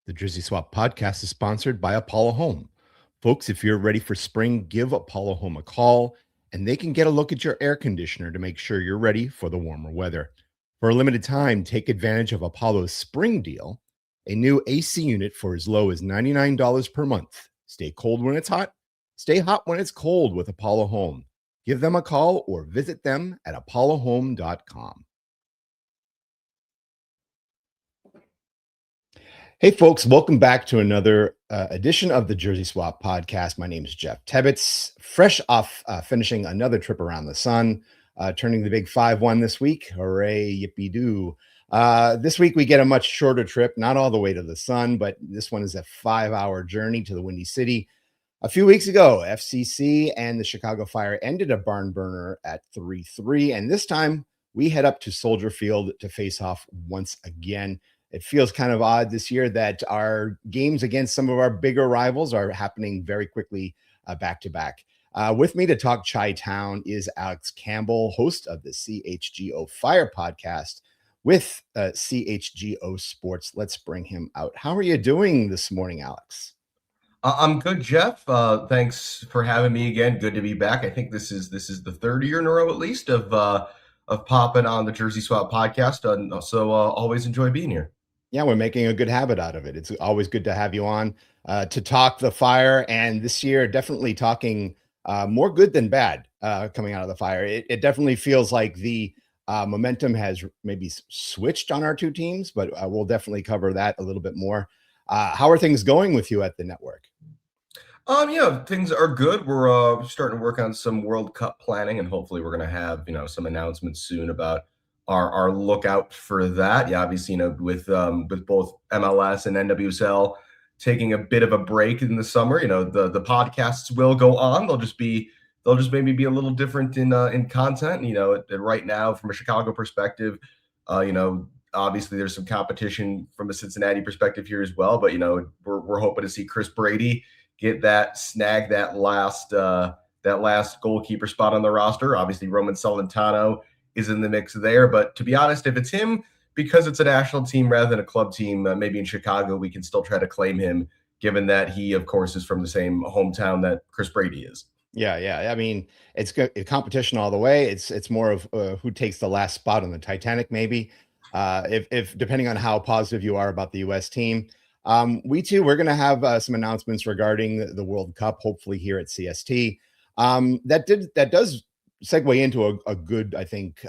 The Jersey Swap podcast is sponsored by Apollo Home. Folks, if you're ready for spring, give Apollo Home a call and they can get a look at your air conditioner to make sure you're ready for the warmer weather. For a limited time, take advantage of Apollo's spring deal, a new AC unit for as low as $99 per month. Stay cold when it's hot, stay hot when it's cold with Apollo Home. Give them a call or visit them at apollohome.com. Hey, folks, welcome back to another edition of the Jersey Swap podcast. My name is Jeff Tebbetts, fresh off finishing another trip around the sun, turning the big 5-1 this week. Hooray, yippee-doo. This week, we get a much shorter trip, not all the way to the sun, but this one is a 5-hour journey to the Windy City. A few weeks ago, FCC and the CHGO Fire ended a barn burner at 3-3, and this time we head up to Soldier Field to face off once again. It feels kind of odd this year that our games against some of our bigger rivals are happening very quickly back to back. With me to talk Chi-Town is Alex Campbell, host of the CHGO Fire podcast with CHGO Sports. Let's bring him out. How are you doing this morning, Alex? I'm good, Jeff. Thanks for having me again. Good to be back. I think this is the third year in a row, at least, of popping on the Jersey Swap podcast. So always enjoy being here. Yeah, we're making a good habit out of it. It's always good to have you on to talk the Fire, and this year definitely talking more good than bad coming out of the Fire. It definitely feels like the momentum has maybe switched on our two teams, but we'll definitely cover that a little bit more. How are things going with you at the network? Yeah, things are good. We're starting to work on some World Cup planning, and hopefully we're going to have some announcements soon about our lookout for that. Yeah, obviously with both MLS and NWSL taking a bit of a break in the summer, the podcasts will go on. They'll just maybe be a little different in content. Right now from a Chicago perspective, obviously there's some competition from a Cincinnati perspective here as well. But we're hoping to see Chris Brady snag that last goalkeeper spot on the roster. Obviously, Roman Celentano is in the mix there. But to be honest, if it's him, because it's a national team rather than a club team, maybe in Chicago, we can still try to claim him, given that he, of course, is from the same hometown that Chris Brady is. Yeah. I mean, it's competition all the way. It's more of who takes the last spot on the Titanic, maybe. If depending on how positive you are about the U.S. team. We're going to have some announcements regarding the World Cup, hopefully here at CST. That does segue into a good, I think,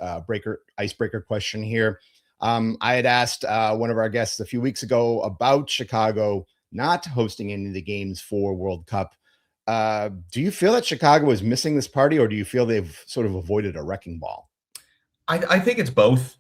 icebreaker question here. I had asked one of our guests a few weeks ago about Chicago not hosting any of the games for World Cup. Do you feel that Chicago is missing this party, or do you feel they've sort of avoided a wrecking ball? I think it's both.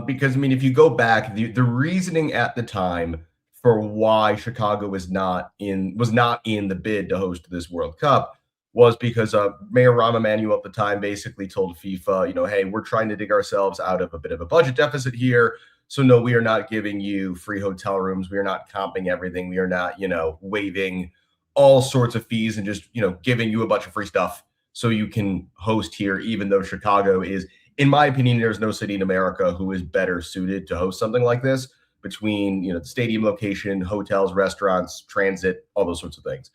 Because, if you go back, the reasoning at the time for why Chicago was not in the bid to host this World Cup was because Mayor Rahm Emanuel at the time basically told FIFA, hey, we're trying to dig ourselves out of a bit of a budget deficit here. So no, we are not giving you free hotel rooms. We are not comping everything. We are not, waiving all sorts of fees and just, giving you a bunch of free stuff so you can host here, even though Chicago is, in my opinion, there's no city in America who is better suited to host something like this, between the stadium location, hotels, restaurants, transit, all those sorts of things.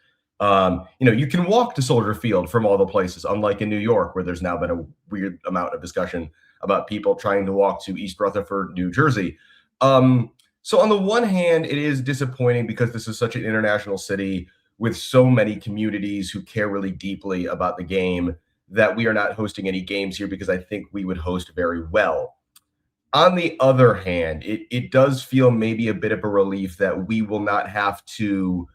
You can walk to Soldier Field from all the places, unlike in New York, where there's now been a weird amount of discussion about people trying to walk to East Rutherford, New Jersey. So on the one hand, it is disappointing because this is such an international city with so many communities who care really deeply about the game, that we are not hosting any games here, because I think we would host very well. On the other hand, it does feel maybe a bit of a relief that we will not have to,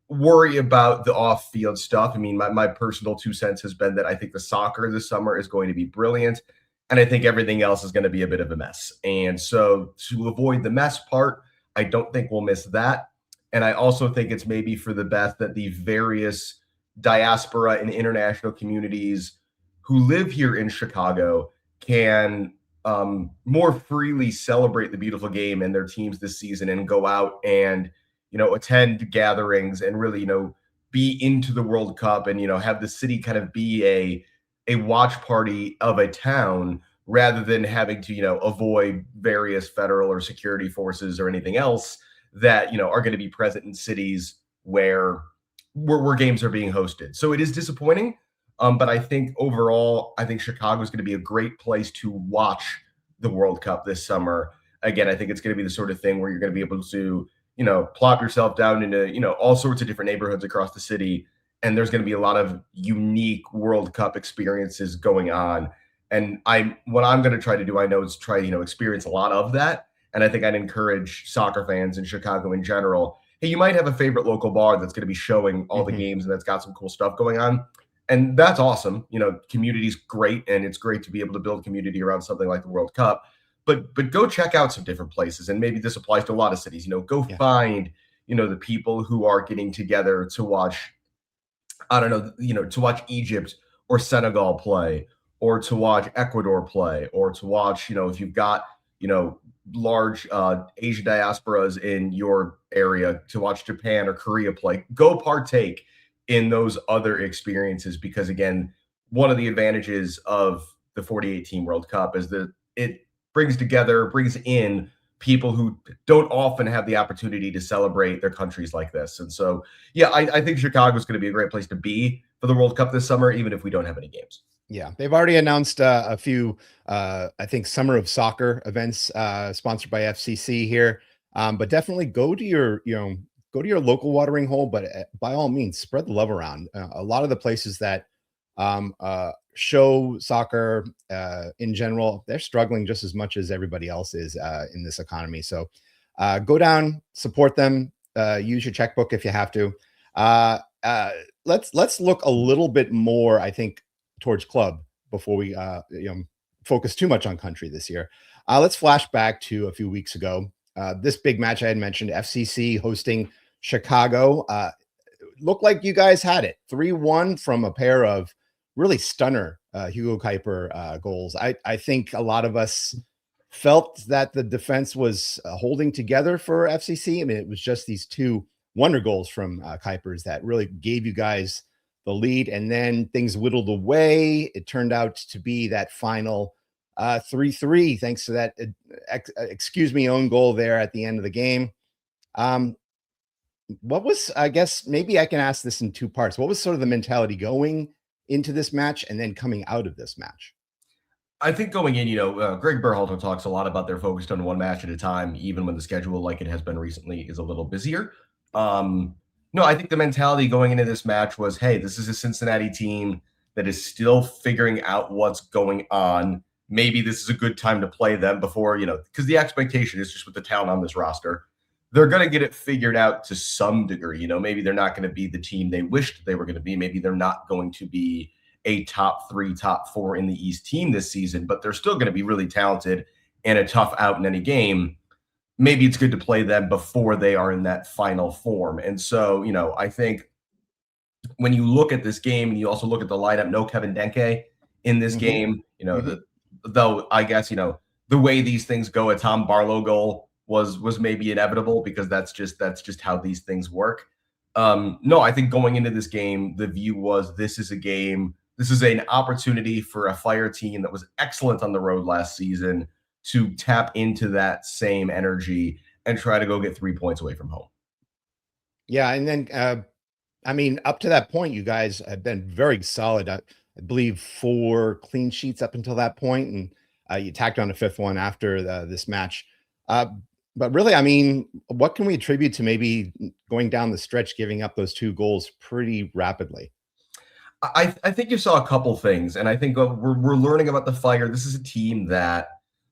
worry about the off-field stuff. My personal 2 cents has been that I think the soccer this summer is going to be brilliant, and I think everything else is going to be a bit of a mess. And so to avoid the mess part, I don't think we'll miss that. And I also think it's maybe for the best that the various diaspora and international communities who live here in Chicago can more freely celebrate the beautiful game and their teams this season, and go out and attend gatherings and really be into the World Cup, and have the city kind of be a watch party of a town, rather than having to avoid various federal or security forces or anything else that, are going to be present in cities where games are being hosted. So it is disappointing. But I think overall, I think Chicago is going to be a great place to watch the World Cup this summer. Again, I think it's going to be the sort of thing where you're going to be able to, plop yourself down into, all sorts of different neighborhoods across the city. And there's going to be a lot of unique World Cup experiences going on. And what I'm going to try to do, I know, is try, experience a lot of that. And I think I'd encourage soccer fans in Chicago in general. Hey, you might have a favorite local bar that's going to be showing all the games and that's got some cool stuff going on. And that's awesome. Community's great, and it's great to be able to build community around something like the World Cup. But go check out some different places, and maybe this applies to a lot of cities. Go find, the people who are getting together to watch, I don't know, to watch Egypt or Senegal play, or to watch Ecuador play, or to watch, if you've got, large Asia diasporas in your area, to watch Japan or Korea play. Go partake in those other experiences, because again, one of the advantages of the 48 team World Cup is that it brings in people who don't often have the opportunity to celebrate their countries like this. And so, yeah, I think Chicago is going to be a great place to be for the World Cup this summer, even if we don't have any games. Yeah, they've already announced a few, I think, Summer of Soccer events sponsored by FCC here. But definitely go to your, go to your local watering hole, but by all means, spread the love around. A lot of the places that show soccer in general, they're struggling just as much as everybody else is in this economy. So go down, support them, use your checkbook if you have to. Let's look a little bit more, I think, towards club before we focus too much on country this year. Let's flash back to a few weeks ago. This big match I had mentioned, FCC hosting Chicago, looked like you guys had it 3-1 from a pair of really stunner Hugo Cuypers goals. I think a lot of us felt that the defense was holding together for FCC. I mean, it was just these two wonder goals from Cuypers that really gave you guys the lead, and then things whittled away. It turned out to be that final 3-3, thanks to that own goal there at the end of the game. What was, I guess, maybe I can ask this in two parts. What was sort of the mentality going into this match and then coming out of this match? I think going in, Gregg Berhalter talks a lot about they're focused on one match at a time, even when the schedule, like it has been recently, is a little busier. No, I think the mentality going into this match was, hey, this is a Cincinnati team that is still figuring out what's going on. Maybe this is a good time to play them before, because the expectation is just with the talent on this roster, they're going to get it figured out to some degree. Maybe they're not going to be the team they wished they were going to be. Maybe they're not going to be a top 3, top 4 in the East team this season, but they're still going to be really talented and a tough out in any game. Maybe it's good to play them before they are in that final form. And so, I think when you look at this game and you also look at the lineup, no Kevin Denke in this game, though I guess, the way these things go, a Tom Barlow goal was maybe inevitable, because that's just how these things work. No, I think going into this game, the view was this is an opportunity for a Fire team that was excellent on the road last season to tap into that same energy and try to go get 3 points away from home. Yeah. And then, up to that point, you guys have been very solid. I believe 4 clean sheets up until that point, and you tacked on a 5th one after this match. But really, what can we attribute to maybe going down the stretch, giving up those 2 goals pretty rapidly? I think you saw a couple things, and I think we're learning about the Fire. This is a team that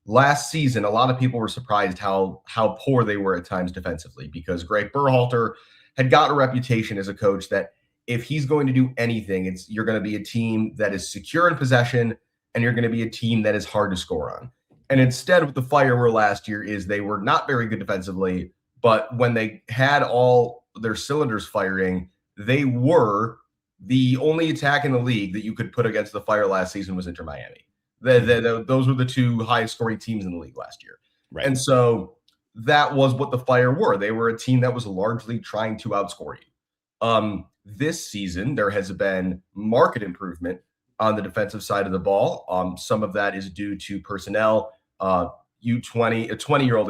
last season, a lot of people were surprised how poor they were at times defensively, because Gregg Berhalter had got a reputation as a coach that if he's going to do anything, you're going to be a team that is secure in possession, and you're going to be a team that is hard to score on. And instead, what the Fire were last year is they were not very good defensively, but when they had all their cylinders firing, they were the only attack in the league that you could put against the Fire last season was Inter Miami. Those were the 2 highest scoring teams in the league last year. Right. And so that was what the Fire were. They were a team that was largely trying to outscore you. This season, there has been market improvement on the defensive side of the ball. Some of that is due to personnel. A 20-year-old,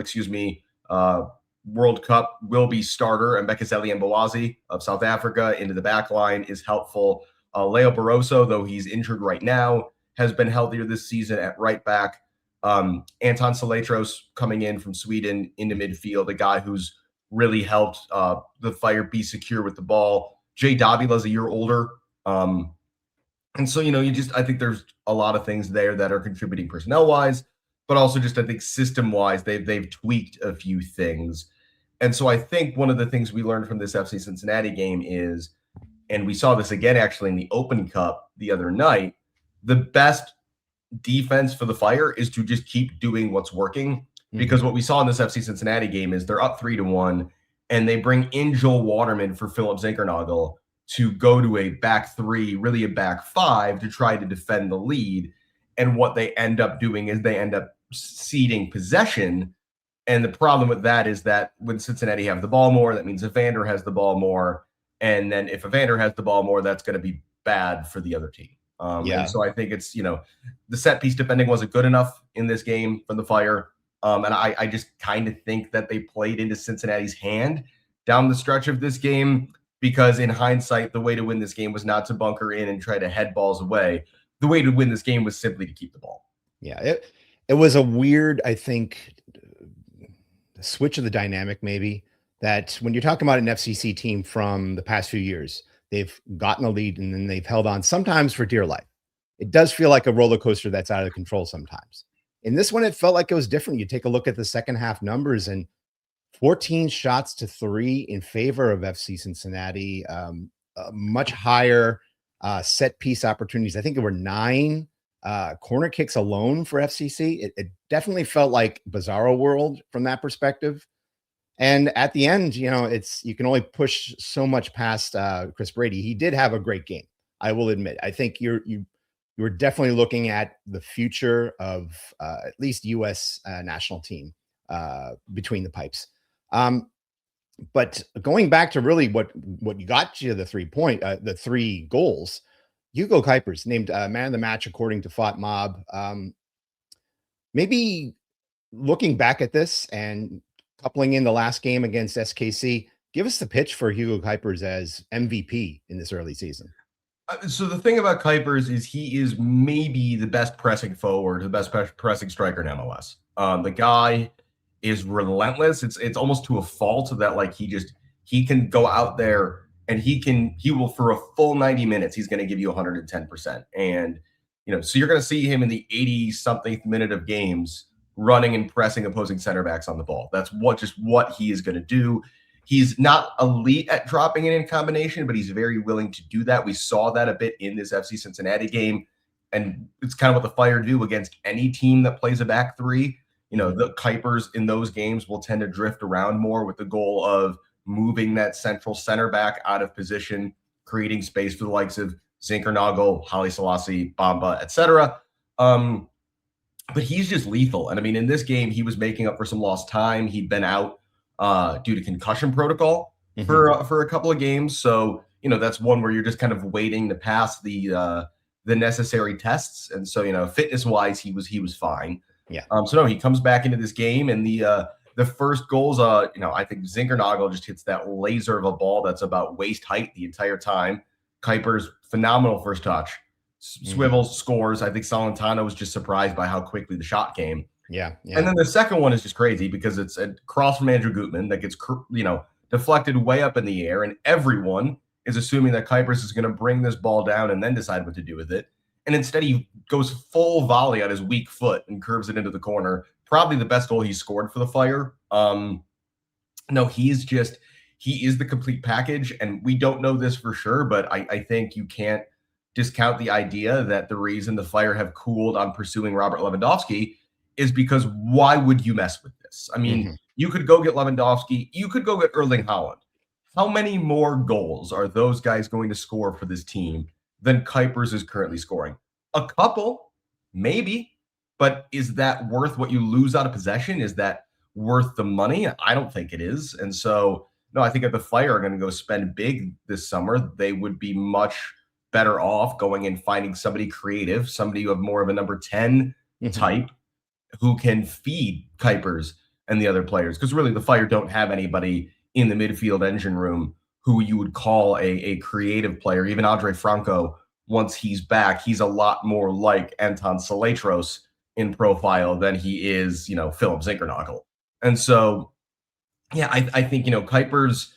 World Cup will be starter, and Bekazeli Mbawazi of South Africa into the back line is helpful. Leo Barroso, though he's injured right now, has been healthier this season at right back. Anton Saletros coming in from Sweden into midfield, a guy who's really helped the Fire be secure with the ball. Jay Davila's a year older. And so, I think there's a lot of things there that are contributing personnel-wise, but also just, I think, system-wise, they've tweaked a few things. And so I think one of the things we learned from this FC Cincinnati game is, and we saw this again actually in the Open Cup the other night, the best defense for the Fire is to just keep doing what's working. Because what we saw in this FC Cincinnati game is they're up 3-1, and they bring in Joel Waterman for Philip Zinkernagel to go to a back three, really a back five, to try to defend the lead. And what they end up doing is they end up ceding possession. And the problem with that is that when Cincinnati have the ball more, that means Evander has the ball more. And then if Evander has the ball more, that's going to be bad for the other team. And so I think it's, the set piece defending wasn't good enough in this game from the Fire. And I just kind of think that they played into Cincinnati's hand down the stretch of this game, because in hindsight, the way to win this game was not to bunker in and try to head balls away. The way to win this game was simply to keep the ball. Yeah, it was a weird, I think, switch of the dynamic, maybe, that when you're talking about an FCC team from the past few years, they've gotten a lead and then they've held on sometimes for dear life. It does feel like a roller coaster that's out of control sometimes. In this one, it felt like it was different. You take a look at the second half numbers, and 14 shots to 3 in favor of FC Cincinnati, much higher set piece opportunities. I think there were 9 corner kicks alone for FCC. It definitely felt like Bizarro World from that perspective. And at the end, you can only push so much past Chris Brady. He did have a great game, I will admit. I think you were definitely looking at the future of at least U.S. National team between the pipes. But going back to really what you got you the 3 goals, Hugo Cuypers named man of the match according to FOTMob. Maybe looking back at this and coupling in the last game against SKC, give us the pitch for Hugo Cuypers as MVP in this early season. So the thing about Cuypers is he is maybe the best pressing forward, the best pressing striker in MLS. The guy is relentless. It's almost to a fault that like he can go out there and he will for a full 90 minutes, he's going to give you 110%. And, so you're going to see him in the 80 something minute of games running and pressing opposing center backs on the ball. That's what he is going to do. He's not elite at dropping it in combination, but he's very willing to do that. We saw that a bit in this FC Cincinnati game, and it's kind of what the Fire do against any team that plays a back three. The Cuypers in those games will tend to drift around more with the goal of moving that central center back out of position, creating space for the likes of Zinkernagel, Haile Selassie, Bamba, etc. But he's just lethal. And I mean, in this game, he was making up for some lost time. He'd been out due to concussion protocol for a couple of games. So, that's one where you're just kind of waiting to pass the necessary tests. And so, fitness wise, he was fine. Yeah. So no, he comes back into this game, and the first goals, I think Zinkernagel just hits that laser of a ball that's about waist height the entire time. Cuypers, phenomenal first touch. Swivels scores. I think Salentano was just surprised by how quickly the shot came. Yeah. And then the second one is just crazy because it's a cross from Andrew Gutman that gets, deflected way up in the air, and everyone is assuming that Cuypers is going to bring this ball down and then decide what to do with it. And instead, he goes full volley on his weak foot and curves it into the corner. Probably the best goal he scored for the Fire. No, he is the complete package. And we don't know this for sure, but I think you can't discount the idea that the reason the Fire have cooled on pursuing Robert Lewandowski is because why would you mess with this? I mean, you could go get Lewandowski. You could go get Erling Haaland. How many more goals are those guys going to score for this team than Cuypers is currently scoring? A couple, maybe, but is that worth what you lose out of possession? Is that worth the money? I don't think it is. And so, no, I think if the Fire are going to go spend big this summer, they would be much better off going and finding somebody creative, somebody who have more of a number 10 type who can feed Cuypers and the other players, because really the Fire don't have anybody in the midfield engine room who you would call a creative player. Even Andre Franco, once he's back, he's a lot more like Anton Saletros in profile than he is, Philip Zinkernagel. And so, yeah, I think, Cuypers,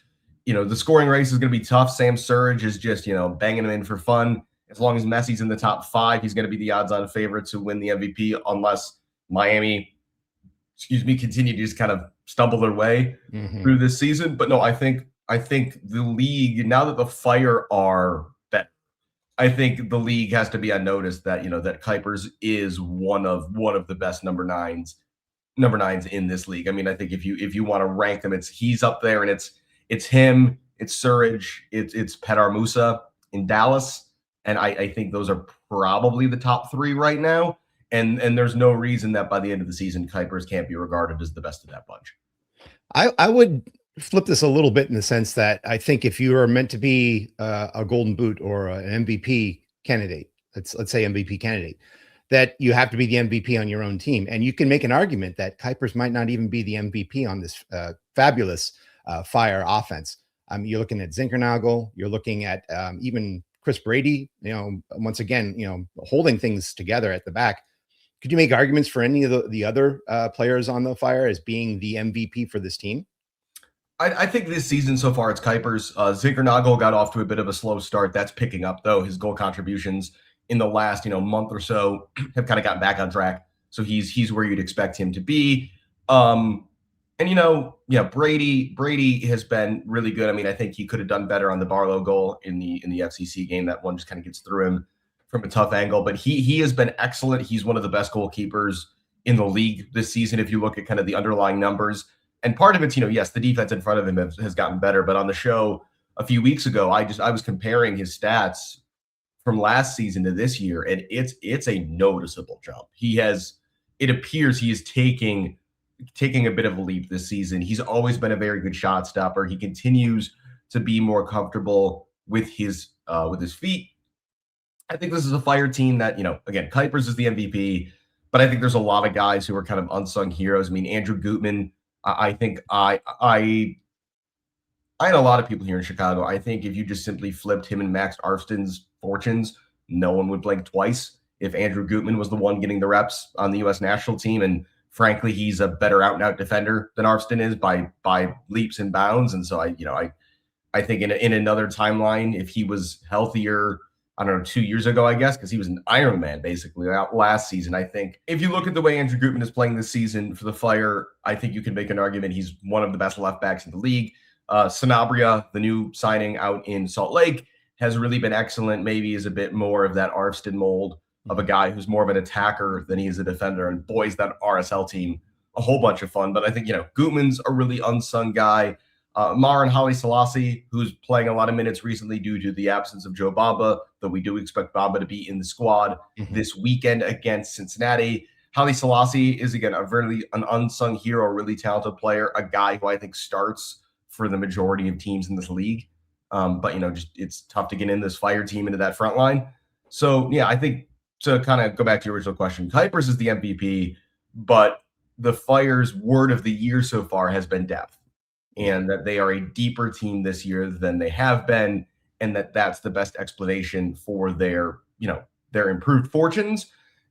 the scoring race is going to be tough. Sam Surridge is just, banging him in for fun. As long as Messi's in the top 5, he's going to be the odds-on favorite to win the MVP, unless Miami, continue to just kind of stumble their way through this season. But no, I think the league, now that the Fire are better, I think the league has to be on notice that, that Cuypers is one of the best number nines in this league. I mean, I think if you want to rank them, he's up there, and it's him, it's Surridge, it's Petar Musa in Dallas. And I think those are probably the top 3 right now. And there's no reason that by the end of the season, Cuypers can't be regarded as the best of that bunch. I would flip this a little bit in the sense that I think if you are meant to be a Golden Boot or an MVP candidate, let's say MVP candidate, that you have to be the MVP on your own team. And you can make an argument that Cuypers might not even be the MVP on this fabulous Fire offense. You're looking at Zinkernagel, you're looking at even Chris Brady, once again, holding things together at the back. Could you make arguments for any of the other players on the Fire as being the MVP for this team? I think this season so far it's Cuypers. Zinkernagel got off to a bit of a slow start. That's picking up, though. His goal contributions in the last month or so have kind of gotten back on track. So he's where you'd expect him to be. Brady has been really good. I mean, I think he could have done better on the Barlow goal in the FCC game. That one just kind of gets through him from a tough angle, but he has been excellent. He's one of the best goalkeepers in the league this season, if you look at kind of the underlying numbers. And part of it's, yes, the defense in front of him has gotten better, but on the show a few weeks ago, I was comparing his stats from last season to this year, and it's a noticeable jump. It appears he is taking a bit of a leap this season. He's always been a very good shot stopper. He continues to be more comfortable with his feet. I think this is a Fire team that, again, Cuypers is the MVP, but I think there's a lot of guys who are kind of unsung heroes. I mean, Andrew Gutman, I think I had a lot of people here in Chicago. I think if you just simply flipped him and Max Arfsten's fortunes, no one would blink twice if Andrew Gutman was the one getting the reps on the U.S. national team. And frankly, he's a better out-and-out defender than Arfsten is by leaps and bounds. And so I think in another timeline, if he was healthier, I don't know, 2 years ago, I guess, because he was an Iron Man basically out last season. I think if you look at the way Andrew Gutman is playing this season for the Fire, I think you can make an argument he's one of the best left backs in the league. Sanabria, the new signing out in Salt Lake, has really been excellent. Maybe is a bit more of that Arfsten mold of a guy who's more of an attacker than he is a defender. And boys, that RSL team, a whole bunch of fun. But I think, Gutman's a really unsung guy. Maran Haile Selassie, who's playing a lot of minutes recently due to the absence of Joe Bamba, though we do expect Bamba to be in the squad this weekend against Cincinnati. Haile Selassie is, again, an unsung hero, a really talented player, a guy who I think starts for the majority of teams in this league. But, just it's tough to get in this Fire team into that front line. So, yeah, I think to kind of go back to your original question, Cuypers is the MVP, but the Fire's word of the year so far has been depth, and that they are a deeper team this year than they have been, and that's the best explanation for their improved fortunes.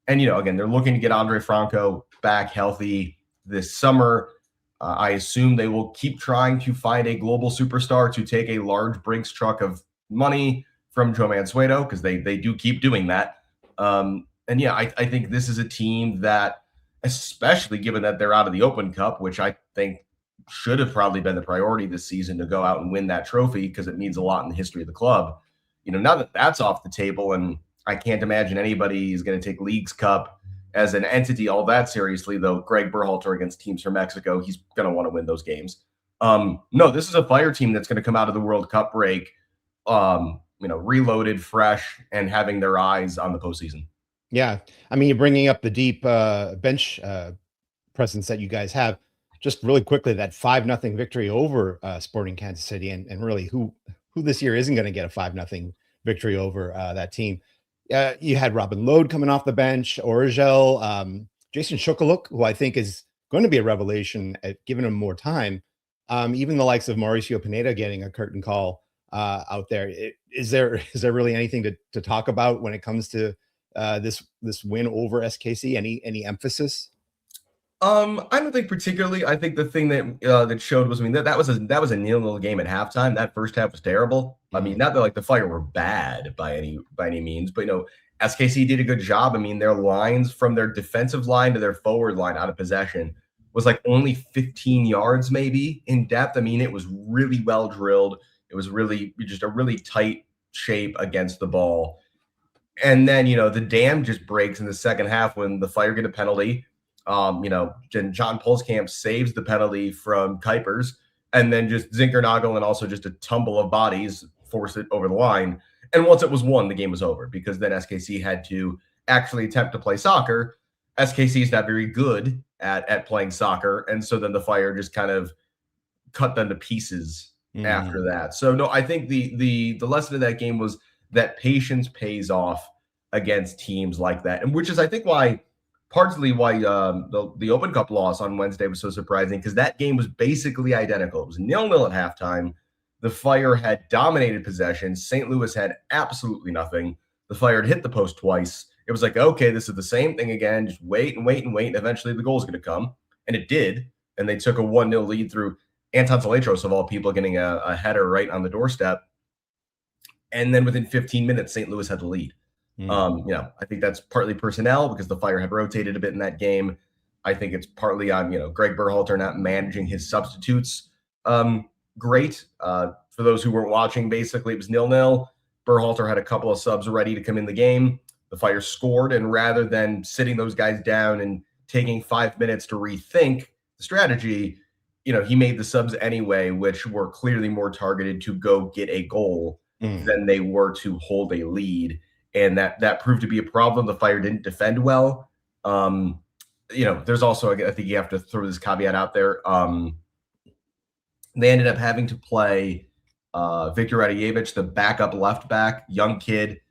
And, again, they're looking to get Andre Franco back healthy this summer. I assume they will keep trying to find a global superstar to take a large Brinks truck of money from Joe Mansueto, because they do keep doing that. I think this is a team that, especially given that they're out of the Open Cup, which I think should have probably been the priority this season to go out and win that trophy, because it means a lot in the history of the club. Now that that's off the table, and I can't imagine anybody is going to take Leagues Cup as an entity all that seriously, though Gregg Berhalter against teams from Mexico, he's going to want to win those games. No, this is a Fire team that's going to come out of the World Cup break, reloaded, fresh, and having their eyes on the postseason. Yeah. I mean, you're bringing up the deep bench presence that you guys have. Just really quickly, that 5-0 victory over Sporting Kansas City, and really who this year isn't going to get a 5-0 victory over that team. You had Robin Lode coming off the bench, Orgel, Jason Shukaluk, who I think is going to be a revelation at giving him more time. Even the likes of Mauricio Pineda getting a curtain call out there. Is there really anything to talk about when it comes to this win over SKC? Any emphasis? I don't think particularly. I think the thing that showed was, I mean, that was a 0-0 game at halftime. That first half was terrible. I mean, not that like the Fire were bad by any means, but SKC did a good job. I mean, their lines from their defensive line to their forward line out of possession was like only 15 yards maybe in depth. I mean, it was really well drilled. It was really just a really tight shape against the ball. And then, the dam just breaks in the second half when the Fire get a penalty. John Pulskamp saves the penalty from Cuypers, and then just Zinkernagel and also just a tumble of bodies force it over the line. And once it was won, the game was over, because then SKC had to actually attempt to play soccer. SKC is not very good at playing soccer, and so then the Fire just kind of cut them to pieces after that. So no, I think the lesson of that game was that patience pays off against teams like that, and which is, I think, partly why the Open Cup loss on Wednesday was so surprising, because that game was basically identical. It was 0-0 at halftime. The Fire had dominated possession. St. Louis had absolutely nothing. The Fire had hit the post twice. It was like, okay, this is the same thing again. Just wait and wait and wait, and eventually the goal's going to come. And it did. And they took a 1-0 lead through Anton Zaletros, of all people, getting a header right on the doorstep. And then within 15 minutes, St. Louis had the lead. I think that's partly personnel, because the Fire had rotated a bit in that game. I think it's partly on, Gregg Berhalter not managing his substitutes great. For those who weren't watching, basically it was 0-0. Berhalter had a couple of subs ready to come in the game. The Fire scored, and rather than sitting those guys down and taking 5 minutes to rethink the strategy, he made the subs anyway, which were clearly more targeted to go get a goal than they were to hold a lead. And that proved to be a problem. The Fire didn't defend well. There's also, I think you have to throw this caveat out there. They ended up having to play Victor Radijevich, the backup left back, young kid.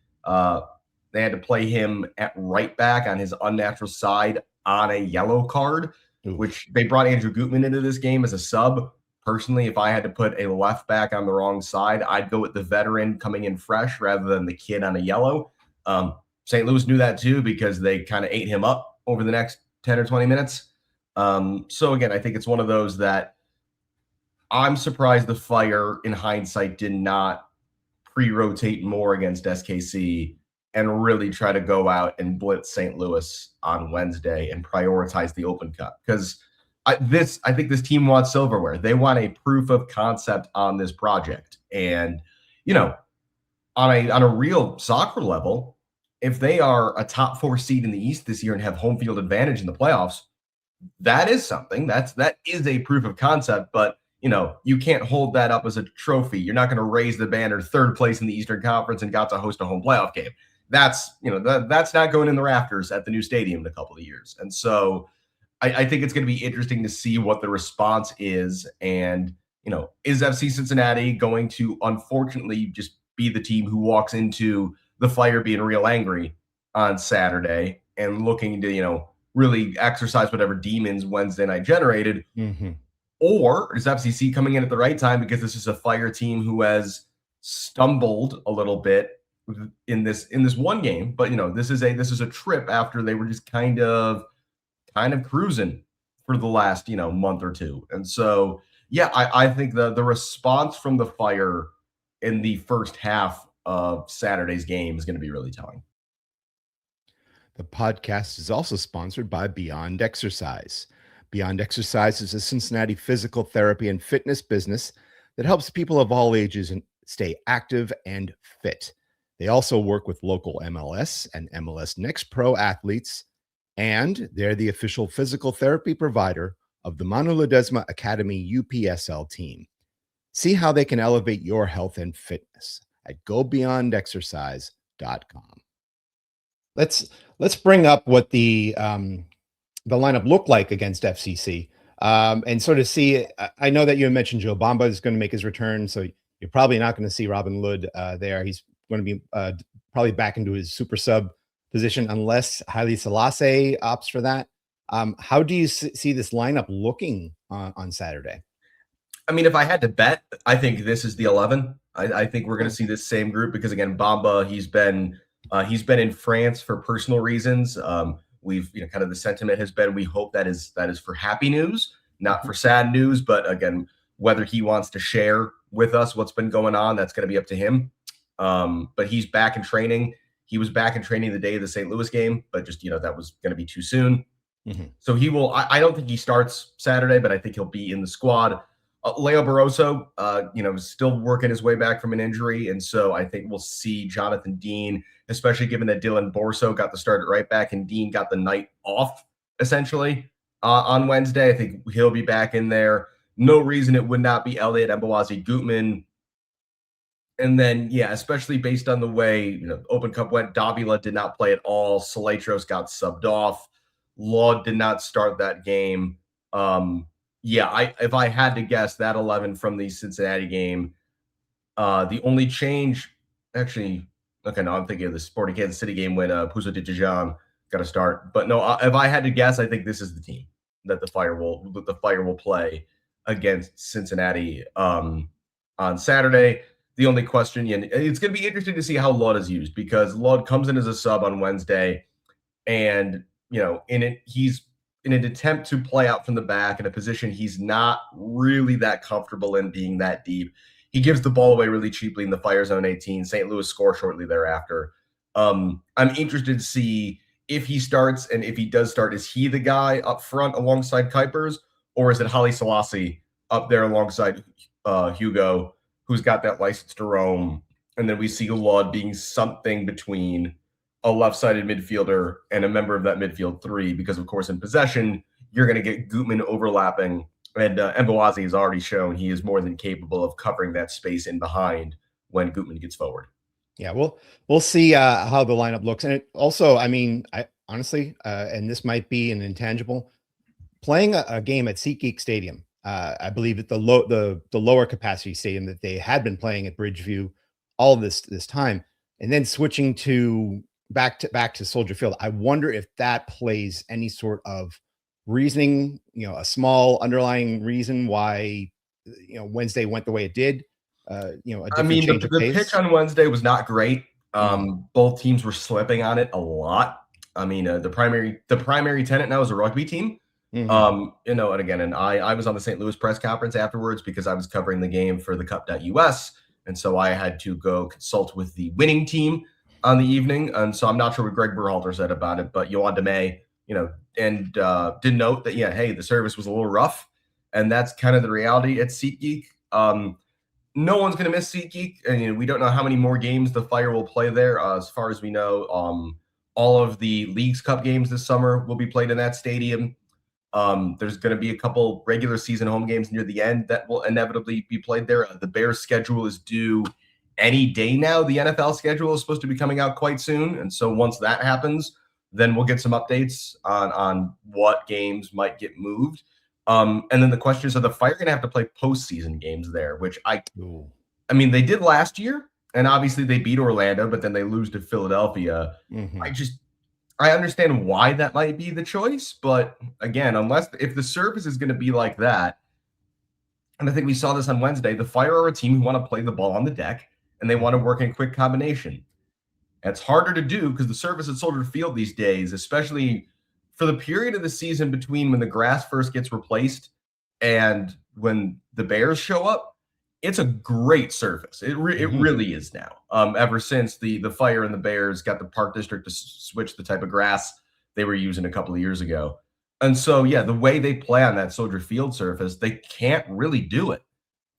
They had to play him at right back on his unnatural side on a yellow card, which they brought Andrew Gutman into this game as a sub. Personally, if I had to put a left back on the wrong side, I'd go with the veteran coming in fresh rather than the kid on a yellow. St. Louis knew that too, because they kind of ate him up over the next 10 or 20 minutes. So again, I think it's one of those that I'm surprised the Fire, in hindsight, did not pre-rotate more against SKC and really try to go out and blitz St. Louis on Wednesday and prioritize the Open Cup. Because I think this team wants silverware. They want a proof of concept on this project. And, on a real soccer level, if they are a top 4 seed in the East this year and have home field advantage in the playoffs, that is something. That is a proof of concept. But, you can't hold that up as a trophy. You're not going to raise the banner third place in the Eastern Conference and got to host a home playoff game. That's not going in the rafters at the new stadium in a couple of years. And so I think it's going to be interesting to see what the response is. And, is FC Cincinnati going to, unfortunately, just be the team who walks into the Fire being real angry on Saturday and looking to, really exercise whatever demons Wednesday night generated? Or is FCC coming in at the right time, because this is a Fire team who has stumbled a little bit in this one game? But, this is a trip after they were just kind of cruising for the last, month or two. And so, yeah, I think the response from the Fire in the first half of Saturday's game is going to be really telling. The podcast is also sponsored by Beyond Exercise. Beyond Exercise is a Cincinnati physical therapy and fitness business that helps people of all ages stay active and fit. They also work with local MLS and MLS Next Pro athletes, and they're the official physical therapy provider of the Manu Ledesma Academy UPSL team. See how they can elevate your health and fitness at gobeyondexercise.com. Let's bring up what the lineup looked like against FCC, and sort of see. I know that you mentioned Joe Bamba is going to make his return, so you're probably not going to see Robin Lod there. He's going to be probably back into his super sub position unless Haile Selassie opts for that. How do you see this lineup looking on Saturday? I mean, if I had to bet, I think this is the 11. I think we're going to see this same group because again, Bamba, he's been in France for personal reasons. We've kind of the sentiment has been we hope that is for happy news, not for sad news. But again, whether he wants to share with us what's been going on, that's going to be up to him. But he's back in training. He was back in training the day of the St. Louis game, but just that was going to be too soon. So he will. I don't think he starts Saturday, but I think he'll be in the squad. Leo Barroso, is still working his way back from an injury, and so I think we'll see Jonathan Dean, especially given that Dylan Borso got the start at right back and Dean got the night off essentially on Wednesday. I think he'll be back in there. No reason it would not be Elliot Mbawazi Gutman. And then, especially based on the way Open Cup went, Davila did not play at all. Saletros got subbed off. Law did not start that game. If I had to guess, that 11 from the Cincinnati game, the only change, actually, okay, no, I'm thinking of the Sporting Kansas City game when Pouso de Dijon got to start. But no, if I had to guess, I think this is the team that the Fire will play against Cincinnati on Saturday. The only question, and it's going to be interesting to see how Laud is used because Laud comes in as a sub on Wednesday, and he's in an attempt to play out from the back in a position he's not really that comfortable in being that deep. He gives the ball away really cheaply in the Fire zone 18. St. Louis score shortly thereafter. I'm interested to see if he starts, and if he does start, is he the guy up front alongside Cuypers, or is it Haile Selassie up there alongside Hugo, who's got that license to roam? And then we see Laud being something between a left-sided midfielder and a member of that midfield three, because of course in possession you're going to get Gutman overlapping, and Mbawazi has already shown he is more than capable of covering that space in behind when Gutman gets forward. Yeah, we'll see how the lineup looks, and it also, I mean, I honestly, and this might be an intangible, playing a game at SeatGeek Stadium. I believe at the lower capacity stadium that they had been playing at Bridgeview all this time, and then switching to back to Soldier Field. I wonder if that plays any sort of reasoning, a small underlying reason why Wednesday went the way it did. A different change of pace. The pitch on Wednesday was not great. Both teams were slipping on it a lot. I mean, the primary tenant now is a rugby team. And I was on the St. Louis press conference afterwards because I was covering the game for the Cup.us, and so I had to go consult with the winning team on the evening. And so I'm not sure what Gregg Berhalter said about it, but Yoann Demey, did note that, hey, the service was a little rough. And that's kind of the reality at SeatGeek. No one's going to miss SeatGeek. And we don't know how many more games the Fire will play there. As far as we know, all of the Leagues Cup games this summer will be played in that stadium. There's going to be a couple regular season home games near the end that will inevitably be played there. The Bears schedule is due any day now. The NFL schedule is supposed to be coming out quite soon. And so once that happens, then we'll get some updates on what games might get moved. And then the question is, are the Fire going to have to play postseason games there, which I mean, they did last year, and obviously they beat Orlando, but then they lose to Philadelphia. I understand why that might be the choice, but again, if the service is going to be like that, and I think we saw this on Wednesday, the Fire are a team who want to play the ball on the deck, and they want to work in quick combination. It's harder to do because the service at Soldier Field these days, especially for the period of the season between when the grass first gets replaced and when the Bears show up, it's a great surface. It really is now. Ever since the Fire and the Bears got the Park District to switch the type of grass they were using a couple of years ago. And so, the way they play on that Soldier Field surface, they can't really do it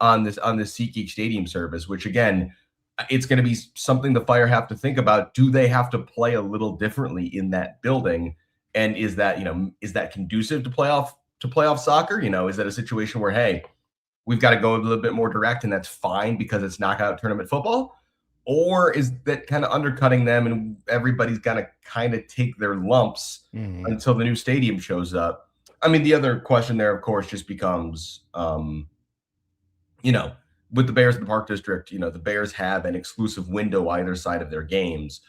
on this SeatGeek Stadium service, which again, it's going to be something the Fire have to think about. Do they have to play a little differently in that building? And is that conducive to playoff soccer? Is that a situation where, hey, we've got to go a little bit more direct and that's fine because it's knockout tournament football? Or is that kind of undercutting them and everybody's got to kind of take their lumps until the new stadium shows up? I mean, the other question there, of course, just becomes, with the Bears and the Park District, the Bears have an exclusive window either side of their games.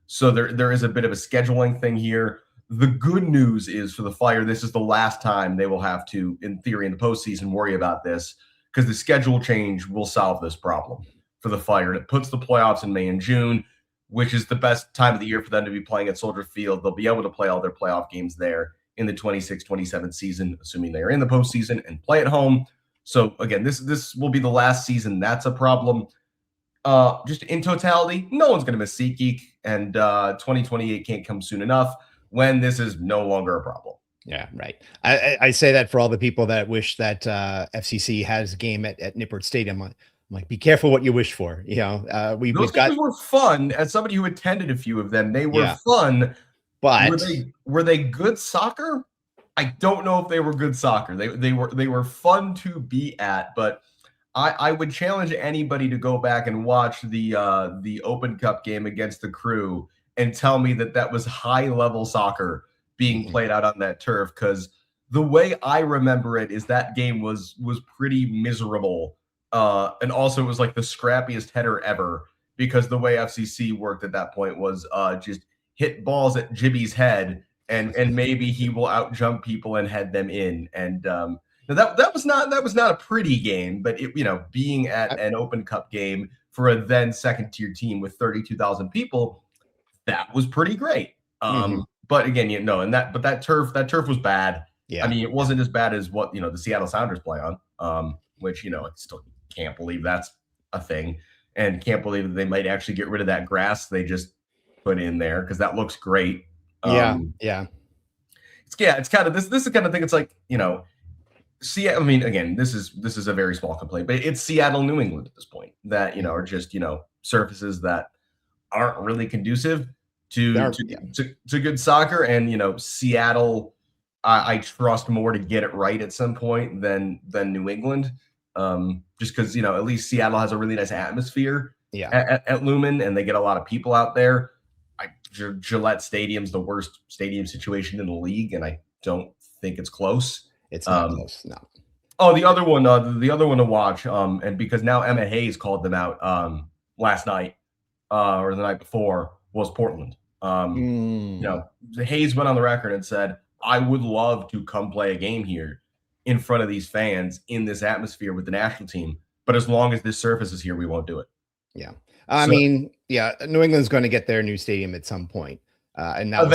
So there is a bit of a scheduling thing here. The good news is for the Fire, this is the last time they will have to, in theory, in the postseason, worry about this, because the schedule change will solve this problem for the Fire. And it puts the playoffs in May and June, which is the best time of the year for them to be playing at Soldier Field. They'll be able to play all their playoff games there in the 26-27 season, assuming they are in the postseason, and play at home. So again, this will be the last season that's a problem. Just in totality, no one's going to miss SeatGeek, and 2028 can't come soon enough when this is no longer a problem. Yeah, right. I say that for all the people that wish that FCC has a game at Nippert Stadium. I'm like, be careful what you wish for. You know, Those we've got. games were fun. As somebody who attended a few of them, they were fun. But were they good soccer? I don't know if they were good soccer. They were fun to be at, but I would challenge anybody to go back and watch the Open Cup game against the Crew and tell me that was high level soccer being played out on that turf, because the way I remember it is that game was pretty miserable. And also it was like the scrappiest header ever, because the way FCC worked at that point was just hit balls at Jibby's head and maybe he will out jump people and head them in. And that was not a pretty game, but it, being at an Open Cup game for a then second tier team with 32,000 people, that was pretty great. But again, but that turf was bad. Yeah. I mean, it wasn't as bad as what, the Seattle Sounders play on, which, I still can't believe that's a thing, and can't believe that they might actually get rid of that grass they just put in there, because that looks great. It's kind of this is the kind of thing. It's like, I mean, again, this is a very small complaint, but it's Seattle, New England at this point that, are just, surfaces that aren't really conducive to good soccer. And, Seattle, I trust more to get it right at some point than New England. Just because, at least Seattle has a really nice atmosphere at Lumen, and they get a lot of people out there. Gillette Stadium's the worst stadium situation in the league, and I don't think it's close. It's not close, no. Oh, the other one to watch, and because now Emma Hayes called them out last night or the night before, was Portland. Hayes went on the record and said, I would love to come play a game here in front of these fans in this atmosphere with the national team, but as long as this surface is here, we won't do it. Yeah. I mean, New England's going to get their new stadium at some point. And that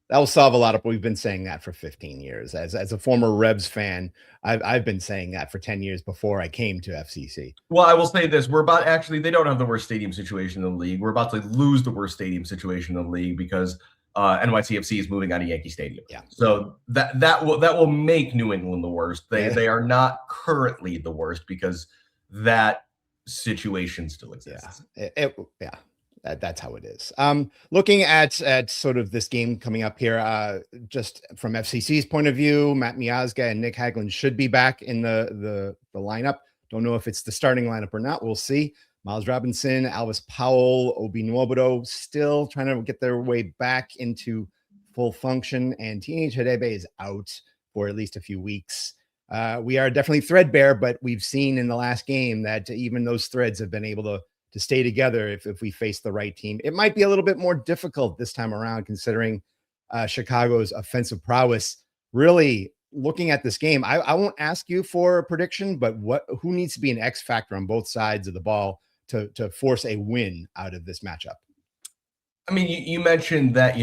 will solve a lot of, we've been saying that for 15 years. As a former Rebs fan, I've been saying that for 10 years before I came to FCC. Well, I will say this. They don't have the worst stadium situation in the league. We're about to lose the worst stadium situation in the league because NYCFC is moving out of Yankee Stadium. Yeah. So that will make New England the worst. They are not currently the worst because that situation still exists. That's how it is. Looking at sort of this game coming up here, just from FCC's point of view, Matt Miazga and Nick Hagland should be back in the lineup. Don't know if it's the starting lineup or not. We'll see. Miles Robinson, Alvis Powell, Obi Nwobodo still trying to get their way back into full function, and Teenage Hadebe is out for at least a few weeks. We are definitely threadbare, but we've seen in the last game that even those threads have been able to stay together if we face the right team. It might be a little bit more difficult this time around, considering Chicago's offensive prowess. Really looking at this game, I won't ask you for a prediction, but who needs to be an X factor on both sides of the ball to force a win out of this matchup? I mean, you mentioned that,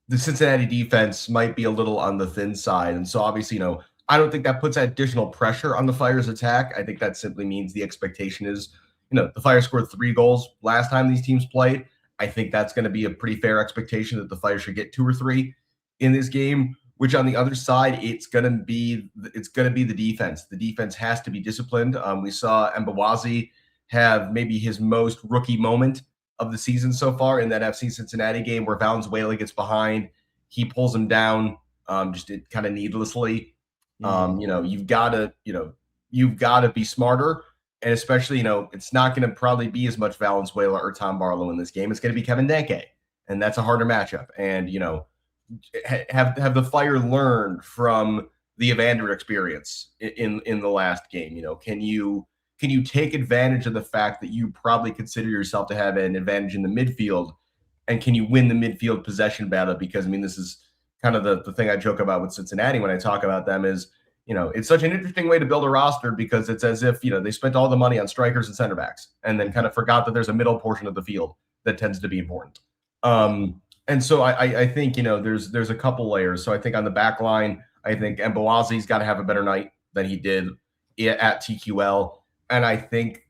the Cincinnati defense might be a little on the thin side. And so obviously, I don't think that puts additional pressure on the Fire's attack. I think that simply means the expectation is, the Fire scored 3 goals last time these teams played. I think that's going to be a pretty fair expectation that the Fire should get 2 or 3 in this game, which on the other side, it's going to be the defense. The defense has to be disciplined. We saw Mbawazi have maybe his most rookie moment of the season so far in that FC Cincinnati game, where Valenzuela gets behind, he pulls him down, just kind of needlessly. You've got to be smarter, and especially, it's not going to probably be as much Valenzuela or Tom Barlow in this game. It's going to be Kevin Danke, and that's a harder matchup. And have the Fire learned from the Evander experience in the last game? Can you take advantage of the fact that you probably consider yourself to have an advantage in the midfield And can you win the midfield possession battle? Because, I mean, this is kind of the thing I joke about with Cincinnati when I talk about them is, it's such an interesting way to build a roster because it's as if, they spent all the money on strikers and center backs and then kind of forgot that there's a middle portion of the field that tends to be important. And so I think, there's a couple layers. So I think on the back line, I think Mboazi's got to have a better night than he did at TQL. And I think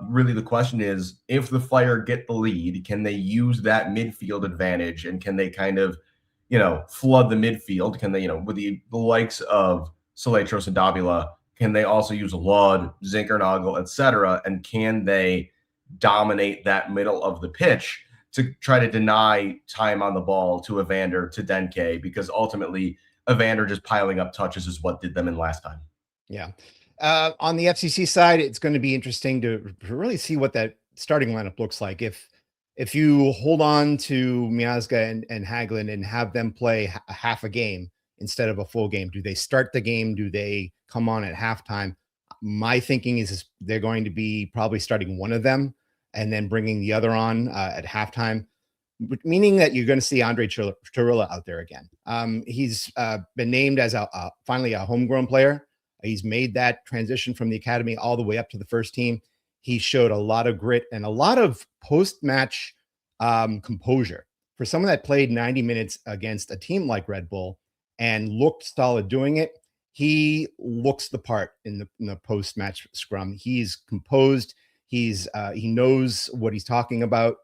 really the question is, if the Fire get the lead, can they use that midfield advantage and can they kind of, flood the midfield? Can they, with the likes of Saletros and Davila, can they also use Lod, Zinkernagel, etc.? And can they dominate that middle of the pitch to try to deny time on the ball to Evander, to Denke? Because ultimately, Evander just piling up touches is what did them in last time. Yeah. On the FCC side, it's going to be interesting to really see what that starting lineup looks like. If you hold on to Miazga and Hagelin and have them play half a game instead of a full game, do they start the game? Do they come on at halftime? My thinking is they're going to be probably starting one of them and then bringing the other on at halftime, meaning that you're going to see Andre Chirilla out there again. He's been named as finally a homegrown player. He's made that transition from the academy all the way up to the first team. He showed a lot of grit and a lot of post-match composure. For someone that played 90 minutes against a team like Red Bull and looked solid doing it, he looks the part in the post-match scrum. He's composed. He knows what he's talking about,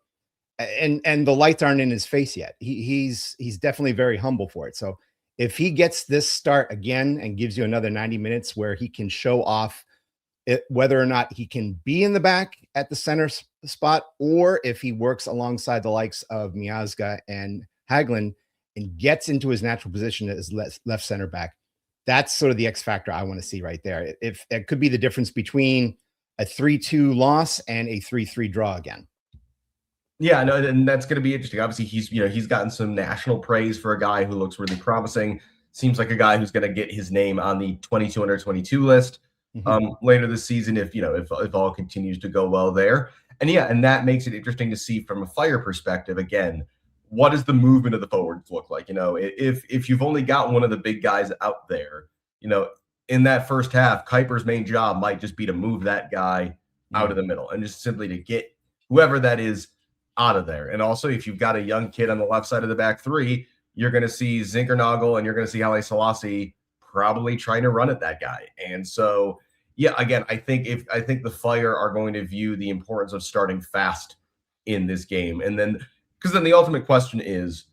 and the lights aren't in his face yet. He's definitely very humble for it. So if he gets this start again and gives you another 90 minutes where he can show off whether or not he can be in the back at the center spot, or if he works alongside the likes of Miazga and Hagelin and gets into his natural position as left center back, that's sort of the X factor I want to see right there. If it could be the difference between a 3-2 loss and a 3-3 draw again. Yeah, no, and that's going to be interesting. Obviously, he's gotten some national praise for a guy who looks really promising. Seems like a guy who's going to get his name on the 22 under 22 list later this season if all continues to go well there. And that makes it interesting to see from a Fire perspective. Again, what does the movement of the forwards look like? If you've only got one of the big guys out there, in that first half, Cuypers' main job might just be to move that guy out of the middle and just simply to get whoever that is out of there. And also, if you've got a young kid on the left side of the back three, you're going to see Zinkernagel and you're going to see Haile Selassie probably trying to run at that guy. And so, yeah, again, I think the Fire are going to view the importance of starting fast in this game. And then, because then the ultimate question is,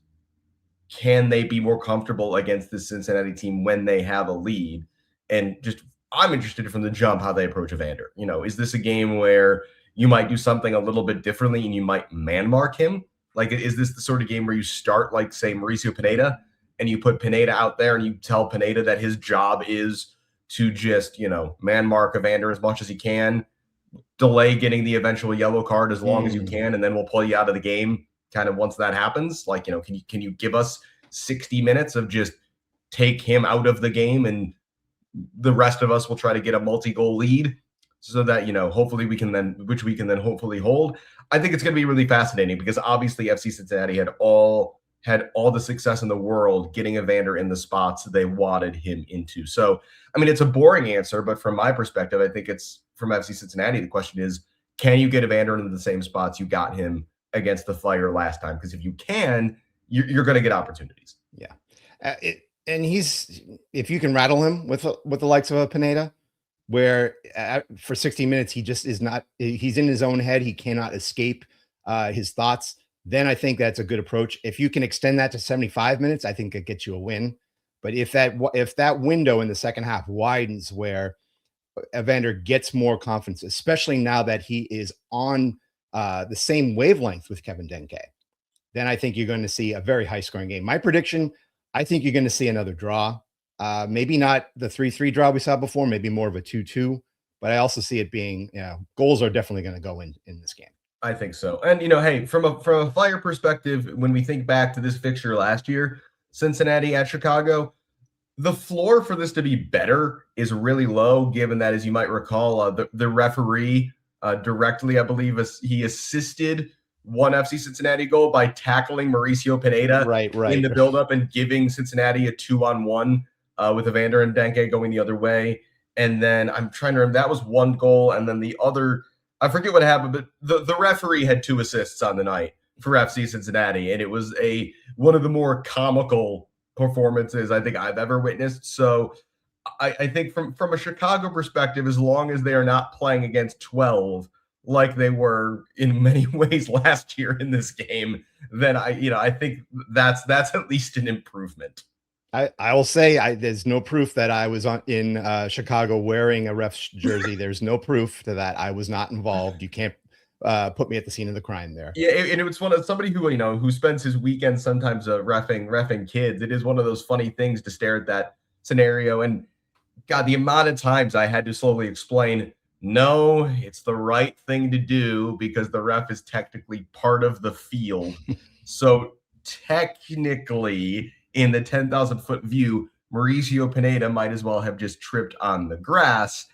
can they be more comfortable against the Cincinnati team when they have a lead? And just, I'm interested from the jump how they approach Evander. Is this a game where you might do something a little bit differently and you might man mark him? Like, is this the sort of game where you start, like, say, Mauricio Pineda, and you put Pineda out there and you tell Pineda that his job is to just, man mark Evander as much as he can, delay getting the eventual yellow card as long as you can, and then we'll pull you out of the game kind of once that happens? Like, can you give us 60 minutes of just take him out of the game and the rest of us will try to get a multi-goal lead so that, hopefully we can then hopefully hold? I think it's going to be really fascinating because obviously FC Cincinnati had all the success in the world getting Evander in the spots they wanted him into. So, I mean, it's a boring answer, but from my perspective, I think it's from FC Cincinnati. The question is, can you get Evander into the same spots you got him against the Fire last time? Because if you can, you're going to get opportunities. Yeah. And if you can rattle him with the likes of a Pineda, where for 60 minutes, he just is not, he's in his own head. He cannot escape his thoughts. Then I think that's a good approach. If you can extend that to 75 minutes, I think it gets you a win. But if that window in the second half widens where Evander gets more confidence, especially now that he is on the same wavelength with Kevin Denke, then I think you're going to see a very high scoring game. My prediction, I think you're going to see another draw. Maybe not the 3-3 draw we saw before, maybe more of a 2-2, but I also see it being, goals are definitely going to go in this game. I think so. And, hey, from a Fire perspective, when we think back to this fixture last year, Cincinnati at Chicago, the floor for this to be better is really low, given that, as you might recall, the referee directly, I believe, he assisted one FC Cincinnati goal by tackling Mauricio Pineda right. in the buildup and giving Cincinnati a 2-on-1 with Evander and Denke going the other way. And then I'm trying to remember, that was one goal. And then the other, I forget what happened, but the referee had 2 assists on the night for FC Cincinnati. And it was one of the more comical performances I think I've ever witnessed. So I think from a Chicago perspective, as long as they are not playing against 12 like they were in many ways last year in this game, then I think that's at least an improvement. I will say there's no proof that I was in Chicago wearing a ref's jersey. There's no proof to that. I was not involved. You can't put me at the scene of the crime there. Yeah, and it was one of somebody who spends his weekend sometimes reffing kids. It is one of those funny things to stare at that scenario. And God, the amount of times I had to slowly explain, no, it's the right thing to do because the ref is technically part of the field. So technically, in the 10,000-foot view, Mauricio Pineda might as well have just tripped on the grass.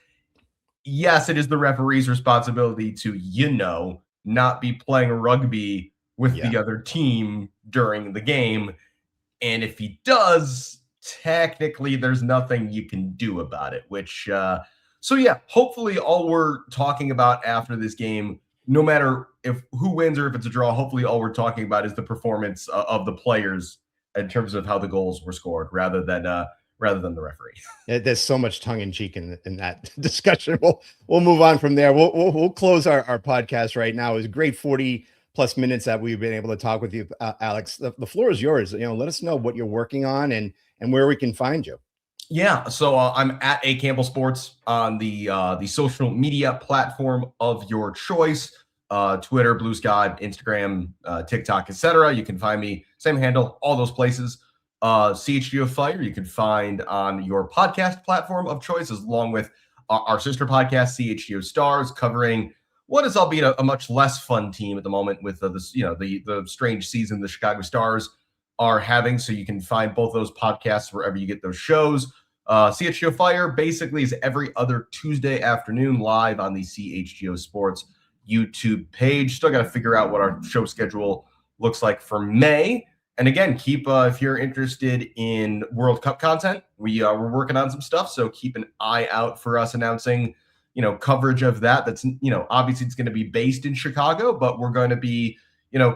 Yes, it is the referee's responsibility to, not be playing rugby with the other team during the game. And if he does, technically there's nothing you can do about it, which, hopefully all we're talking about after this game, no matter who wins or if it's a draw, hopefully all we're talking about is the performance of the players in terms of how the goals were scored rather than the referee. There's so much tongue in cheek in that discussion. We'll move on from there. We'll close our podcast right now. It was a great 40+ minutes that we've been able to talk with you, Alex. The floor is yours. Let us know what you're working on and where we can find you. Yeah, so I'm at Campbell Sports on the social media platform of your choice. Twitter, Blue Sky, Instagram, TikTok, etc. You can find me, same handle, all those places. CHGO Fire, you can find on your podcast platform of choice, along with our sister podcast, CHGO Stars, covering what is, albeit a much less fun team at the moment with the strange season the Chicago Stars are having. So you can find both those podcasts wherever you get those shows. CHGO Fire basically is every other Tuesday afternoon live on the CHGO Sports YouTube page. Still got to figure out what our show schedule looks like for May. And again, if you're interested in World Cup content, we're working on some stuff. So keep an eye out for us announcing, coverage of that. That's, obviously it's going to be based in Chicago, but we're going to be,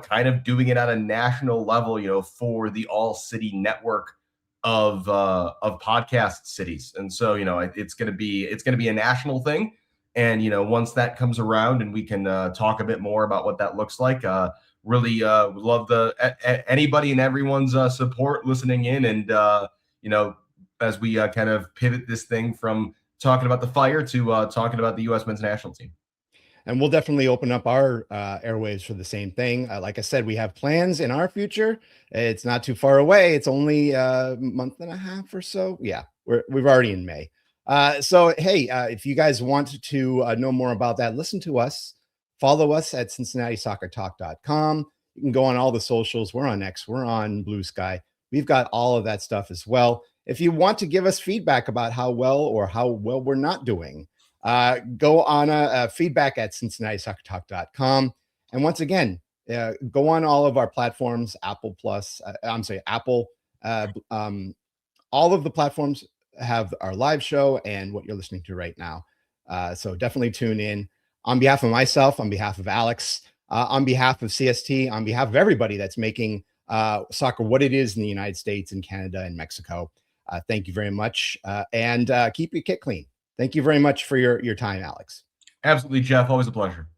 kind of doing it at a national level, for the All City network of podcast cities. And so, it's going to be a national thing. And, once that comes around and we can talk a bit more about what that looks like, really love anybody and everyone's support listening in. And, as we kind of pivot this thing from talking about the Fire to talking about the U.S. men's national team. And we'll definitely open up our airwaves for the same thing. Like I said, we have plans in our future. It's not too far away. It's only a month and a half or so. Yeah, we're already in May. So, hey, if you guys want to know more about that, listen to us. Follow us at CincinnatiSoccerTalk.com. You can go on all the socials. We're on X. We're on Blue Sky. We've got all of that stuff as well. If you want to give us feedback about how well we're not doing, go on feedback at CincinnatiSoccerTalk.com. And once again, go on all of our platforms, Apple, all of the platforms have our live show and what you're listening to right now. So definitely tune in. On behalf of myself, on behalf of Alex, on behalf of CST, on behalf of everybody that's making soccer what it is in the United States and Canada and Mexico, thank you very much. And keep your kit clean. Thank you very much for your time, Alex. Absolutely, Jeff. Always a pleasure.